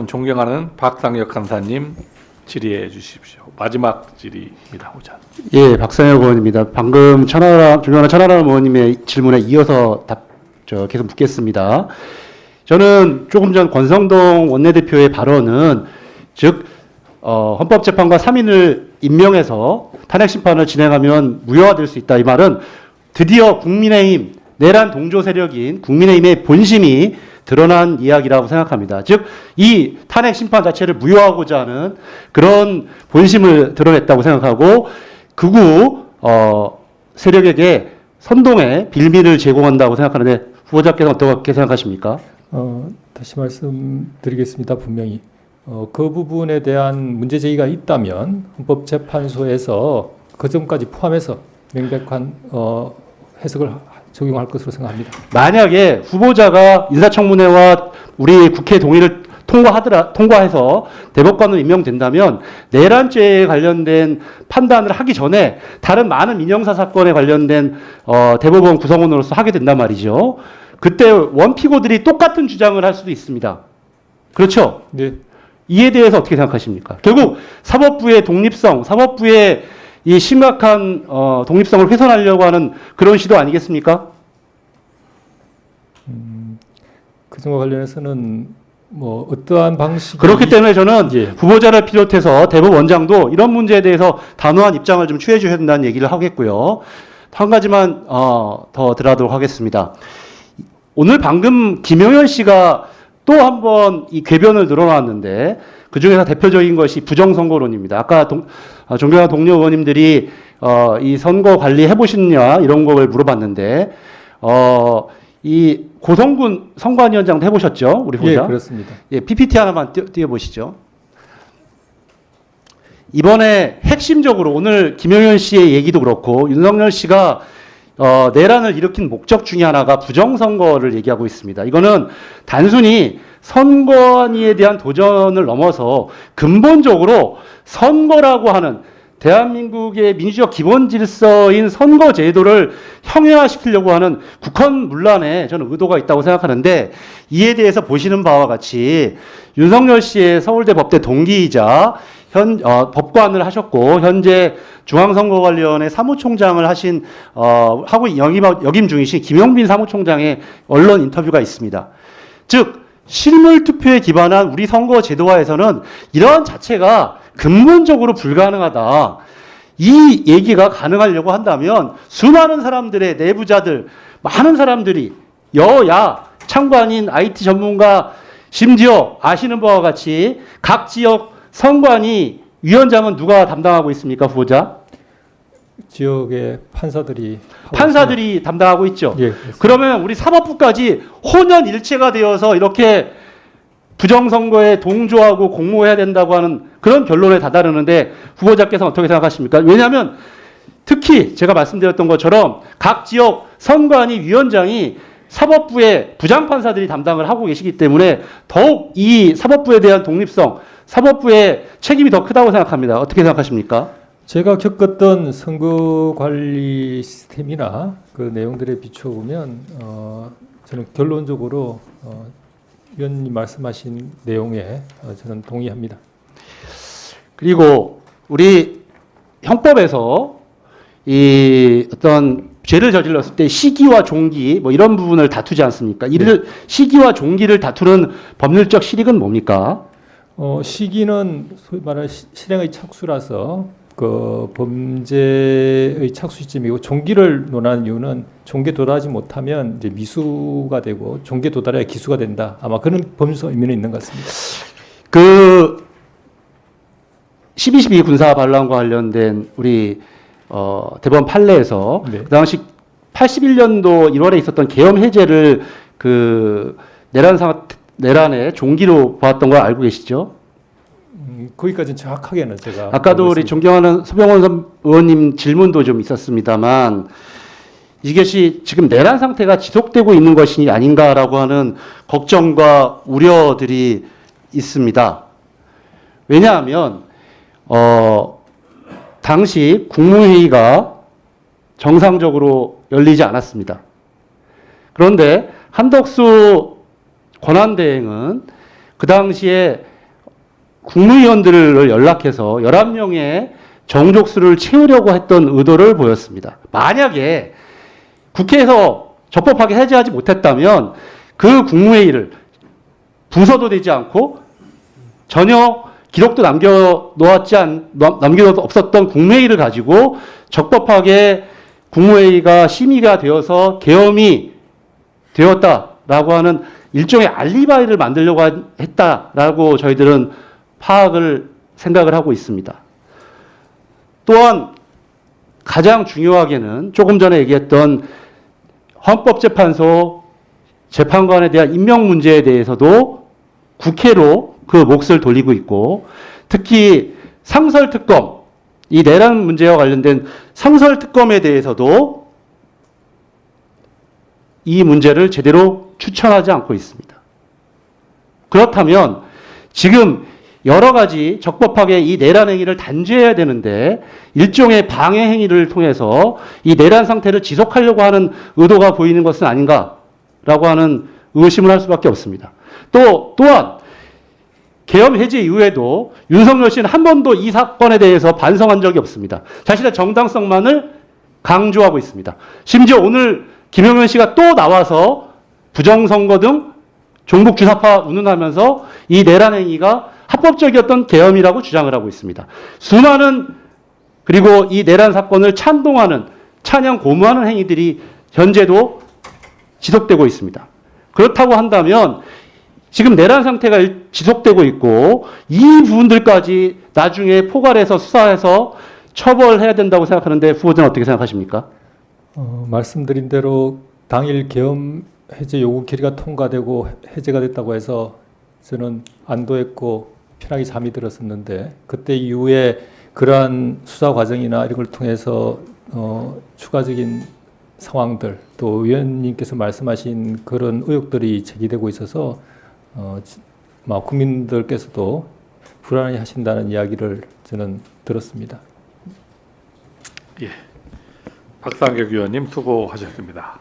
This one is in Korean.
존경하는 박상혁 간사님 질의해 주십시오. 마지막 질의입니다. 오전. 예, 박상혁 의원입니다. 방금 존경하는 천하람 의원님의 질문에 이어서 계속 묻겠습니다. 저는 조금 전 권성동 원내대표의 발언은 즉 헌법재판관 3인을 임명해서 탄핵 심판을 진행하면 무효화될 수 있다. 이 말은 드디어 국민의힘 내란 동조 세력인 국민의힘의 본심이 드러난 이야기라고 생각합니다. 즉, 이 탄핵 심판 자체를 무효하고자 하는 그런 본심을 드러냈다고 생각하고 극우 세력에게 선동의 빌미를 제공한다고 생각하는데 후보자께서 어떻게 생각하십니까? 다시 말씀드리겠습니다. 분명히 그 부분에 대한 문제 제기가 있다면 헌법재판소에서 그 점까지 포함해서 명백한 해석을 적용할 것으로 생각합니다. 만약에 후보자가 인사청문회와 우리 국회 동의를 통과해서 대법관으로 임명된다면 내란죄에 관련된 판단을 하기 전에 다른 많은 민형사 사건에 관련된 대법원 구성원으로서 하게 된단 말이죠. 그때 원피고들이 똑같은 주장을 할 수도 있습니다. 그렇죠? 네. 이에 대해서 어떻게 생각하십니까? 결국 사법부의 독립성, 사법부의 이 심각한 독립성을 훼손하려고 하는 그런 시도 아니겠습니까? 그 점과 관련해서는 뭐 어떠한 방식이 그렇기 때문에 저는 예. 후보자를 비롯해서 대법원장도 이런 문제에 대해서 단호한 입장을 좀 취해 주셔야 된다는 얘기를 하겠고요. 한 가지만 더 들어가도록 하겠습니다. 오늘 방금 김영현 씨가 또 한 번 이 궤변을 늘어놨는데 그중에서 대표적인 것이 부정선거론입니다. 아까 존경하는 동료 의원님들이 이 선거 관리 해보셨냐 이런 걸 물어봤는데 이 고성군 선관위원장도 해보셨죠? 우리 후보자? 예, 그렇습니다. 예, PPT 하나만 띄워보시죠. 이번에 핵심적으로 오늘 김영현 씨의 얘기도 그렇고 윤석열 씨가 내란을 일으킨 목적 중에 하나가 부정선거를 얘기하고 있습니다. 이거는 단순히 선관위에 대한 도전을 넘어서 근본적으로 선거라고 하는 대한민국의 민주적 기본 질서인 선거 제도를 형해화시키려고 하는 국헌 문란에 저는 의도가 있다고 생각하는데 이에 대해서 보시는 바와 같이 윤석열 씨의 서울대 법대 동기이자 법관을 하셨고 현재 중앙선거관리위원회 사무총장을 하고 역임 중이신 김용빈 사무총장의 언론 인터뷰가 있습니다. 즉 실물 투표에 기반한 우리 선거 제도화에서는 이런 자체가 근본적으로 불가능하다. 이 얘기가 가능하려고 한다면 수많은 사람들의 내부자들, 많은 사람들이 여야 참관인 IT 전문가 심지어 아시는 바와 같이 각 지역 선관위 위원장은 누가 담당하고 있습니까, 후보자? 지역의 판사들이 담당하고 있죠. 예, 그러면 우리 사법부까지 혼연일체가 되어서 이렇게 부정선거에 동조하고 공모해야 된다고 하는 그런 결론에 다다르는데 후보자께서는 어떻게 생각하십니까? 왜냐하면 특히 제가 말씀드렸던 것처럼 각 지역 선관위 위원장이 사법부의 부장판사들이 담당을 하고 계시기 때문에 더욱 이 사법부에 대한 독립성, 사법부의 책임이 더 크다고 생각합니다. 어떻게 생각하십니까? 제가 겪었던 선거 관리 시스템이나 그 내용들에 비춰보면 저는 결론적으로 위원님 말씀하신 내용에 저는 동의합니다. 그리고 우리 형법에서 이 어떤 죄를 저질렀을 때 시기와 종기 뭐 이런 부분을 다투지 않습니까? 이를 네. 시기와 종기를 다투는 법률적 실익은 뭡니까? 시기는 소위 말하는 실행의 착수라서 그 범죄의 착수 시점이고 종기를 논하는 이유는 종기에 도달하지 못하면 이제 미수가 되고 종기에 도달해야 기수가 된다. 아마 그런 법률적 의미는 있는 것 같습니다. 그 12.12 군사 반란과 관련된 우리 대법원 판례에서 네. 그 당시 81년도 1월에 있었던 계엄 해제를 그 내란의 종기로 보았던 걸 알고 계시죠? 거기까지는 정확하게는 제가 아까도 모르겠습니다. 우리 존경하는 서병원 의원님 질문도 좀 있었습니다만 이것이 지금 내란 상태가 지속되고 있는 것이 아닌가라고 하는 걱정과 우려들이 있습니다. 왜냐하면 당시 국무회의가 정상적으로 열리지 않았습니다. 그런데 한덕수 권한대행은 그 당시에 국무위원들을 연락해서 11명의 정족수를 채우려고 했던 의도를 보였습니다. 만약에 국회에서 적법하게 해제하지 못했다면 그 국무회의를 부서도 되지 않고 전혀 기록도 남겨도 없었던 국무회의를 가지고 적법하게 국무회의가 심의가 되어서 계엄이 되었다라고 하는 일종의 알리바이를 만들려고 했다라고 저희들은 생각을 하고 있습니다. 또한 가장 중요하게는 조금 전에 얘기했던 헌법재판소 재판관에 대한 임명 문제에 대해서도 국회로 그 몫을 돌리고 있고, 특히 상설특검, 이 내란 문제와 관련된 상설특검에 대해서도 이 문제를 제대로 추천하지 않고 있습니다. 그렇다면 지금 여러 가지 적법하게 이 내란 행위를 단죄해야 되는데 일종의 방해 행위를 통해서 이 내란 상태를 지속하려고 하는 의도가 보이는 것은 아닌가라고 하는 의심을 할 수밖에 없습니다. 또한 계엄 해제 이후에도 윤석열 씨는 한 번도 이 사건에 대해서 반성한 적이 없습니다. 자신의 정당성만을 강조하고 있습니다. 심지어 오늘 김용현 씨가 또 나와서 부정선거 등 종북주사파 운운하면서 이 내란 행위가 합법적이었던 계엄이라고 주장을 하고 있습니다. 그리고 이 내란 사건을 찬양 고무하는 행위들이 현재도 지속되고 있습니다. 그렇다고 한다면 지금 내란 상태가 지속되고 있고 이 부분들까지 나중에 포괄해서 수사해서 처벌해야 된다고 생각하는데 후보자는 어떻게 생각하십니까? 말씀드린 대로 당일 계엄 해제 요구 결의가 통과되고 해제가 됐다고 해서 저는 안도했고 편하게 잠이 들었었는데, 그때 이후에 그러한 수사 과정이나 이런 걸 통해서 추가적인 상황들, 또 의원님께서 말씀하신 그런 의혹들이 제기되고 있어서 국민들께서도 불안해 하신다는 이야기를 저는 들었습니다. 예. 박상격 의원님 수고하셨습니다.